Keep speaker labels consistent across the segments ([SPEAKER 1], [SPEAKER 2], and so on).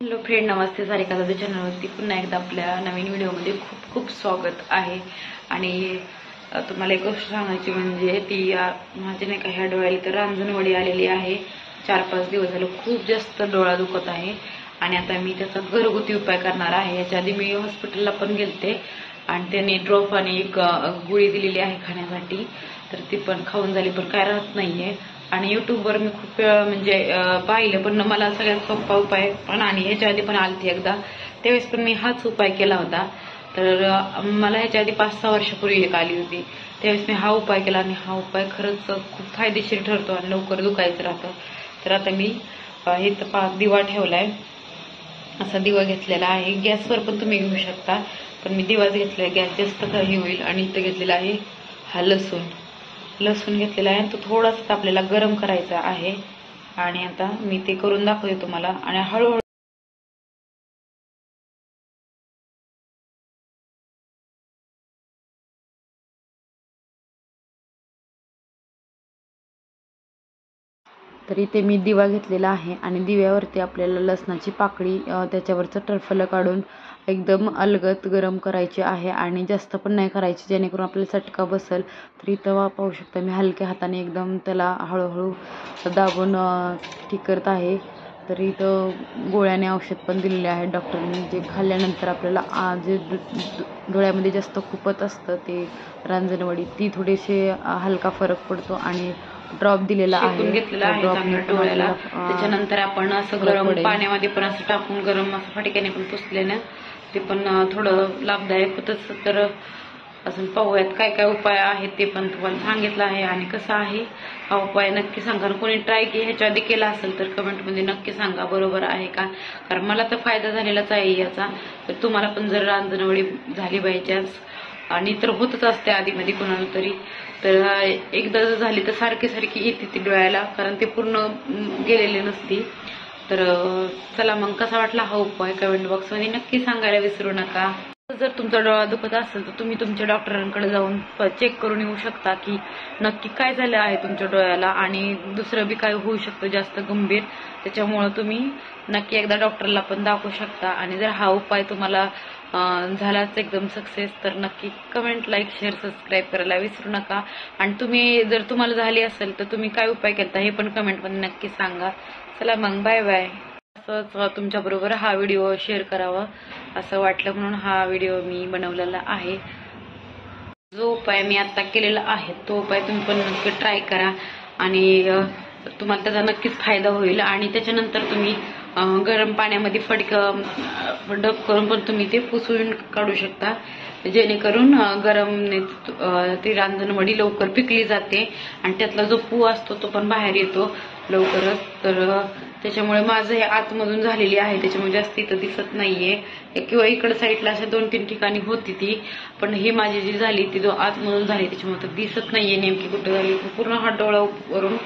[SPEAKER 1] Hello friend, नमस्ते. सारिका दादा चॅनलवरती पुन्हा एकदा आपल्या नवीन व्हिडिओमध्ये खूप खूप स्वागत आहे. आणि तुम्हाला एक गोष्ट सांगायची म्हणजे ती माझी नाही का ह्या डोळ्याला तर रांजणवडी आलेली आहे. 4-5 दिवस झाले खूप जास्त डोळा दुखत आहे आणि आता मी त्याचा घरगुती उपाय करणार आहे. याच्या आधी मी हॉस्पिटलला पण गेलते आणि त्यांनी ड्रॉप आणि एक गोळी दिलेली आहे खाण्यासाठी, तर ती पण खाऊन झाली पण काय राहत नाहीये. आणि युट्यूबवर मी खूप म्हणजे पाहिलं पण मला सगळ्यात सोपा उपाय पण आणि ह्याच्या आधी पण आलती एकदा, त्यावेळेस पण मी हाच उपाय केला होता. तर मला ह्याच्या आधी 5-6 वर्षापूर्वी एक आली होती, त्यावेळेस मी हा उपाय केला आणि हा उपाय खरंच खूप फायदेशीर ठरतो आणि लवकर दुखायचं राहतं. तर आता मी इथं दिवा ठेवलाय, असा दिवा घेतलेला आहे. गॅसवर पण तुम्ही घेऊ शकता, पण मी दिवाच घेतलाय, गॅस जास्त काही होईल. आणि इथं घेतलेला आहे हा लसूण घेतलेला आहे. तो थोडासा आपल्याला गरम करायचा आहे आणि आता मी ते करून दाखवते तुम्हाला. आणि हळूहळू तर इथे मी दिवा घेतलेला आहे आणि दिव्यावरती आपल्याला लसणाची पाकळी त्याच्यावरचं टरफलं काढून एकदम अलगद गरम करायची आहे आणि जास्त पण नाही करायची जेणेकरून आपल्याला चटका बसेल. तर इथं पाहू शकता मी हलक्या हाताने एकदम त्याला हळूहळू दाबून ठीक करत आहे. तर इथं गोळ्याने औषध पण दिलेले आहे डॉक्टरनी, जे खाल्ल्यानंतर आपल्याला जे डोळ्यामध्ये जास्त खुपत असतं ते रांजणवडी, ती थोडीशी हलका फरक पडतो. आणि ड्रॉप दिलेला आहे डोळ्याला. त्याच्यानंतर आपण असं गरम पाण्यामध्ये पण असं टाकून गरम असं फटक्याने पण पुसले ना, ते पण थोडं लाभदायक होतच. तर अजून पाहूयात काय काय उपाय आहेत ते पण तुम्हाला सांगितलं आहे. आणि कसं आहे हा उपाय नक्की सांगा. कोणी ट्राय ह्याच्या आधी केला असेल तर कमेंटमध्ये नक्की सांगा बरोबर आहे का, कारण मला तर फायदा झालेलाच आहे याचा. तर तुम्हाला पण जर रांजणवडी झाली बाय चान्स, आणि तर होतच असते आधीमध्ये कोणाला तरी, तर एकदा जर झाली तर सारखी येते ती डोळ्याला, कारण ते पूर्ण गेलेले नसती. तर चला मग कसा वाटला हा उपाय कमेंट बॉक्समध्ये नक्की सांगायला विसरू नका. जर तुमचा डोळा दुखत असेल तर तुम्ही तुमच्या डॉक्टरांकडे जाऊन चेक करून येऊ शकता की नक्की काय झालं आहे तुमच्या डोळ्याला आणि दुसरं बी काय होऊ शकतं जास्त गंभीर. त्याच्यामुळं तुम्ही नक्की एकदा डॉक्टरला पण दाखवू शकता. आणि जर हा उपाय तुम्हाला झालाच एकदम सक्सेस, तर नक्की कमेंट, लाईक, शेअर, सबस्क्राईब करायला विसरू नका. आणि तुम्ही जर तुम्हाला झाली असेल तर तुम्ही काय उपाय केला हे पण कमेंटमध्ये नक्की सांगा. चला मग बाय बाय. असंच तुमच्याबरोबर हा व्हिडिओ शेअर करावा असं वाटलं म्हणून हा व्हिडिओ मी बनवलेला आहे. जो उपाय मी आता केलेला आहे तो उपाय तुम्ही पण नक्की ट्राय करा आणि तुम्हाला त्याचा नक्कीच फायदा होईल. आणि त्याच्यानंतर तुम्ही गरम पाण्यामध्ये डब करून पण तुम्ही ते पुसून काढू शकता, जेणेकरून गरम ती रांजणवडी लवकर पिकली जाते आणि त्यातला जो पू असतो तो पण बाहेर येतो लवकरच. तर त्याच्यामुळे माझं हे आतमधून झालेली आहे, त्याच्यामुळे जास्त इथं दिसत नाहीये, किंवा इकडं साईडला अशा 2-3 ठिकाणी होती ती, पण ही माझी जी झाली ती आतमधून झाली त्याच्यामुळे तर दिसत नाहीये नेमकी कुठं झाली. पूर्ण हा डोळा वरून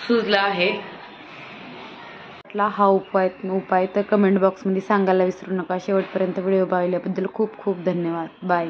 [SPEAKER 1] सुजला आहे. हा उपाय तर कमेंट बॉक्समध्ये सांगायला विसरू नका. शेवटपर्यंत व्हिडिओ पाहिल्याबद्दल खूप खूप धन्यवाद. बाय.